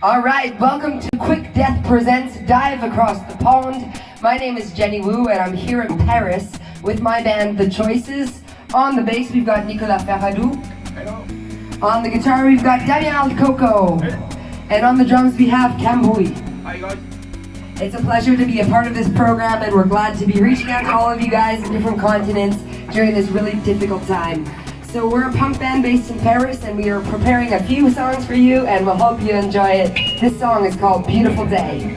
Alright, welcome to QwikDeth Presents Dive Across the Pond. My name is Jenny Wu and I'm here in Paris with my band The Choices. On the bass we've got Nicolas Ferradou. Hello. On the guitar we've got Damien Alcoco. Hey. And on the drums we have Cambouis. Hi guys. It's a pleasure to be a part of this program and we're glad to be reaching out to all of you guys in different continents during this really difficult time. So we're a punk band based in Paris and we are preparing a few songs for you and we'll hope you enjoy it. This song is called Beautiful Day.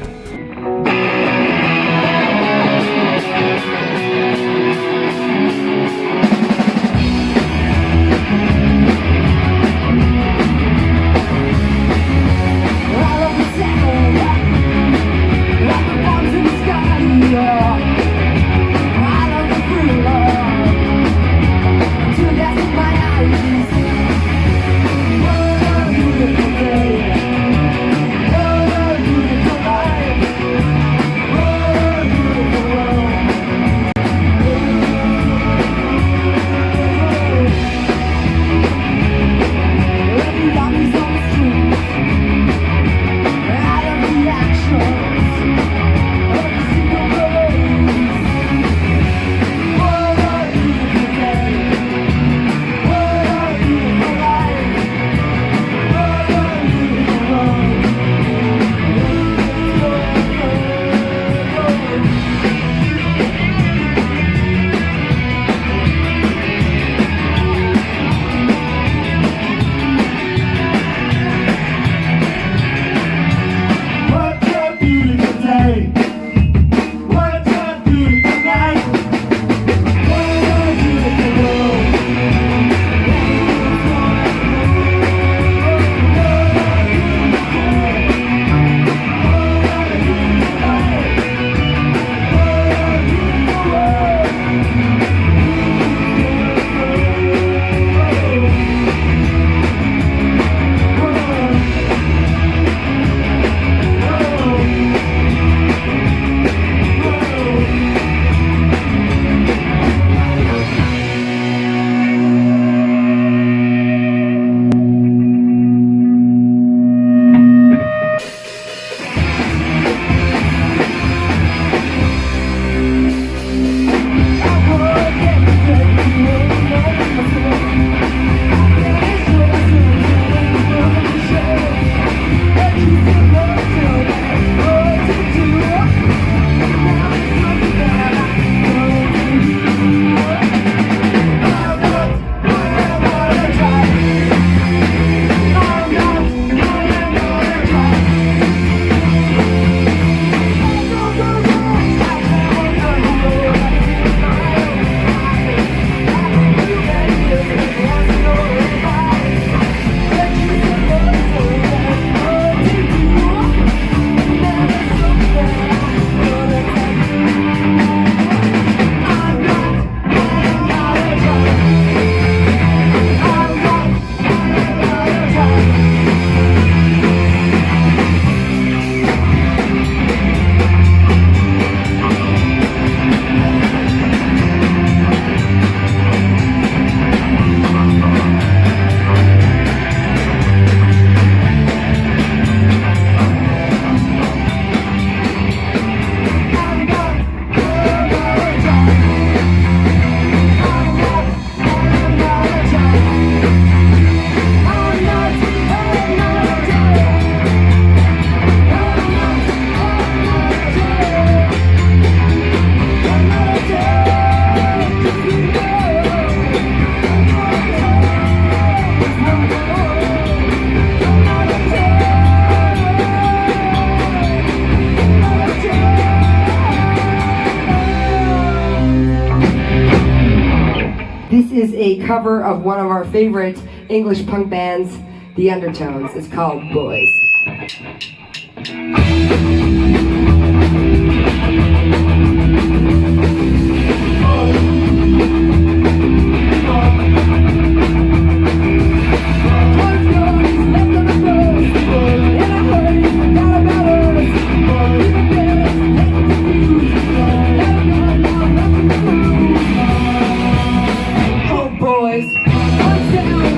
This is a cover of one of our favorite English punk bands, The Undertones. It's called Boys.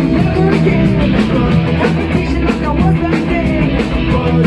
Never again. Competition like I was back then.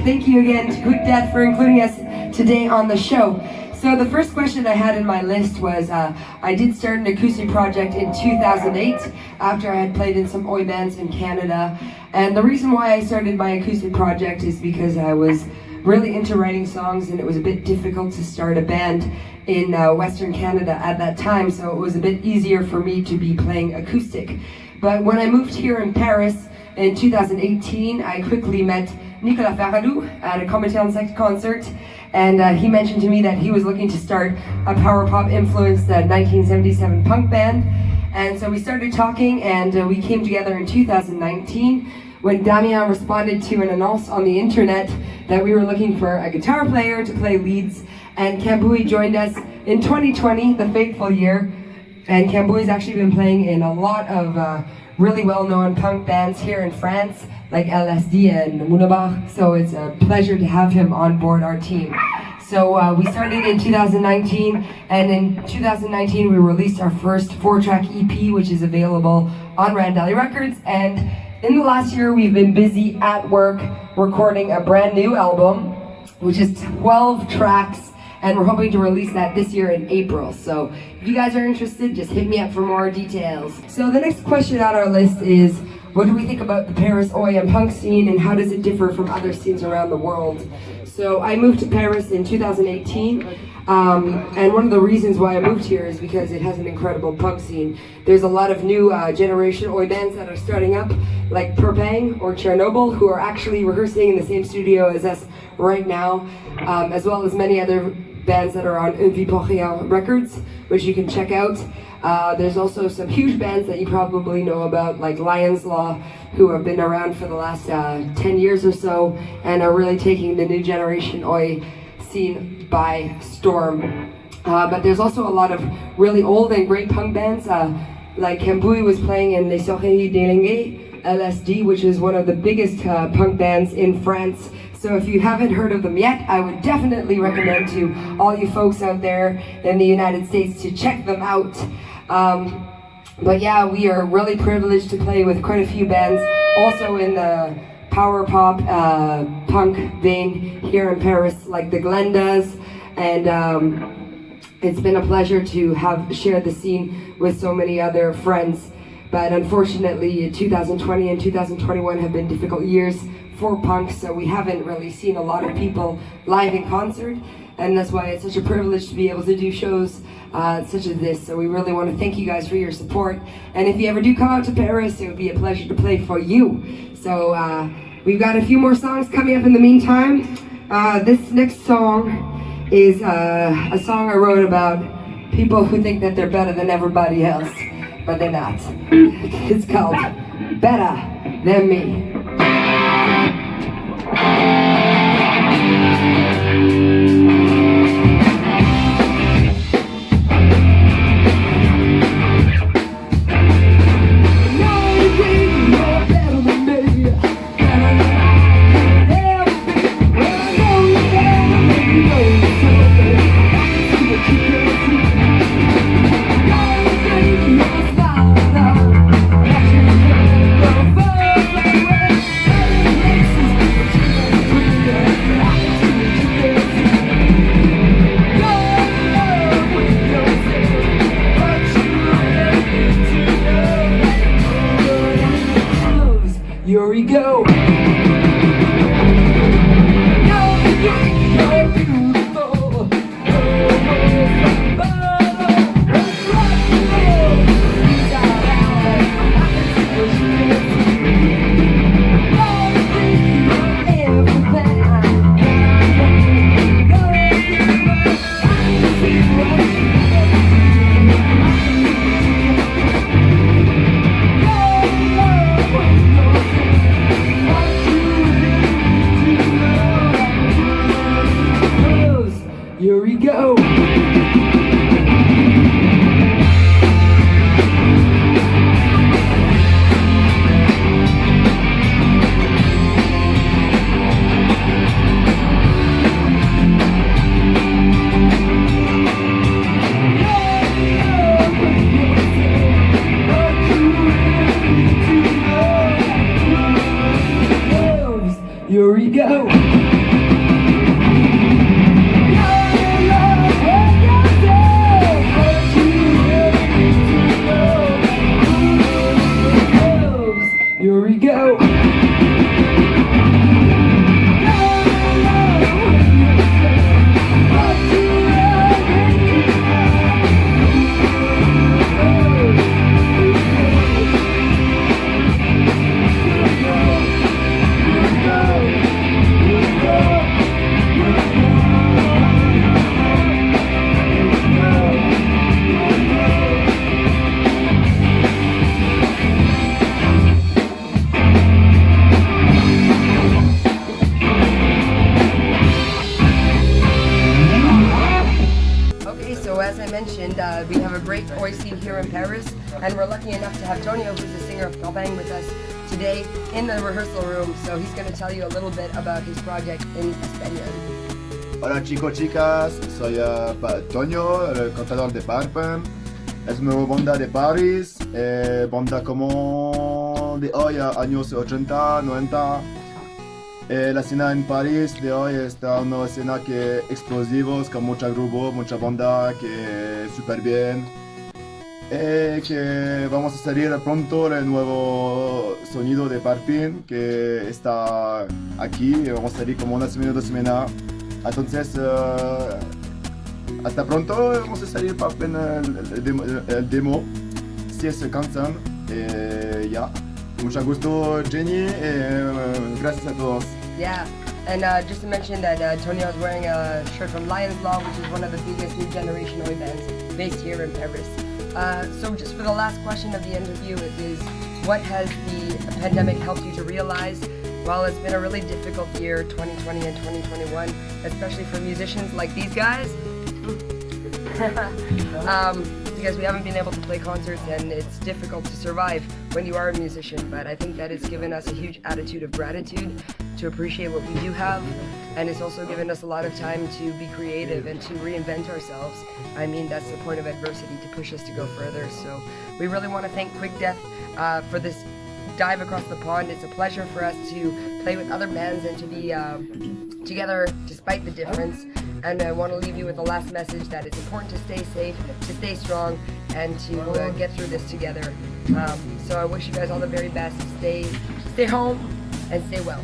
Thank you again to QwikDeth for including us today on the show. So the first question I had in my list was, I did start an acoustic project in 2008 after I had played in some oi bands in Canada. And the reason why I started my acoustic project is because I was really into writing songs, and it was a bit difficult to start a band in Western Canada at that time, so it was a bit easier for me to be playing acoustic. But when I moved here in Paris in 2018, I quickly met Nicolas Ferralou at a Comité Sect concert, and he mentioned to me that he was looking to start a power pop influenced 1977 punk band. And so we started talking, and we came together in 2019 when Damien responded to an annonce on the internet that we were looking for a guitar player to play leads, and Cambouis joined us in 2020, the fateful year. And Cambouis's actually been playing in a lot of really well-known punk bands here in France, like LSD and Mounabach, so it's a pleasure to have him on board our team. So we started in 2019, and in 2019 we released our first 4-track EP, which is available on Randali Records, and in the last year we've been busy at work recording a brand new album, which is 12 tracks, and we're hoping to release that this year in April. So if you guys are interested, just hit me up for more details. So the next question on our list is, what do we think about the Paris oi and punk scene, and how does it differ from other scenes around the world? So I moved to Paris in 2018, and one of the reasons why I moved here is because it has an incredible punk scene. There's a lot of new generation oi bands that are starting up, like Purpang or Chernobyl, who are actually rehearsing in the same studio as us right now, as well as many other bands that are on Une Vie Pour Rien Records, which you can check out. There's also some huge bands that you probably know about, like Lion's Law, who have been around for the last 10 years or so, and are really taking the new generation oi scene by storm. But there's also a lot of really old and great punk bands, like Cambouis was playing in Les Soirées Délinguées, LSD, which is one of the biggest punk bands in France. So if you haven't heard of them yet, I would definitely recommend to all you folks out there in the United States to check them out. But yeah, we are really privileged to play with quite a few bands, also in the power pop, punk vein here in Paris, like the Glendas, and it's been a pleasure to have shared the scene with so many other friends. But unfortunately, 2020 and 2021 have been difficult years for punk, so we haven't really seen a lot of people live in concert, and that's why it's such a privilege to be able to do shows such as this. So we really want to thank you guys for your support, and if you ever do come out to Paris, it would be a pleasure to play for you. So we've got a few more songs coming up in the meantime. This next song is a song I wrote about people who think that they're better than everybody else, but they're not. It's called Better Than Me. Here we go. Here we go. Here we go. I mentioned, we have a great voice scene here in Paris, and we're lucky enough to have Tonio, who's the singer of Campagne, with us today in the rehearsal room. So he's going to tell you a little bit about his project in Español. Hola chicos, chicas, soy Tonio, el cantador de Parpen. Es una banda de París, banda como de hoy, años 80, 90. La escena en París de hoy está una escena que explosivos, con mucha grupo, mucha banda, que súper bien. Que vamos a salir pronto el nuevo sonido de Parpin, que está aquí, vamos a salir como una semana, 2 semanas. Entonces, hasta pronto, vamos a salir Parpin el demo, 6 canciones, ya. Mucho gusto, Jenny, gracias a todos. Yeah, and just to mention that Tonio is wearing a shirt from Lion's Law, which is one of the biggest new generation oi bands based here in Paris. So just for the last question of the interview is what has the pandemic helped you to realize? Well, it's been a really difficult year, 2020 and 2021, especially for musicians like these guys. Because we haven't been able to play concerts and it's difficult to survive when you are a musician, but I think that it's given us a huge attitude of gratitude to appreciate what we do have, and it's also given us a lot of time to be creative and to reinvent ourselves. I mean, that's the point of adversity, to push us to go further. So we really want to thank QwikDeth for this dive across the pond. It's a pleasure for us to play with other bands and to be together despite the difference. And I want to leave you with the last message that it's important to stay safe, to stay strong, and to get through this together. So I wish you guys all the very best. Stay home and stay well.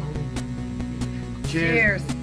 Cheers. Cheers.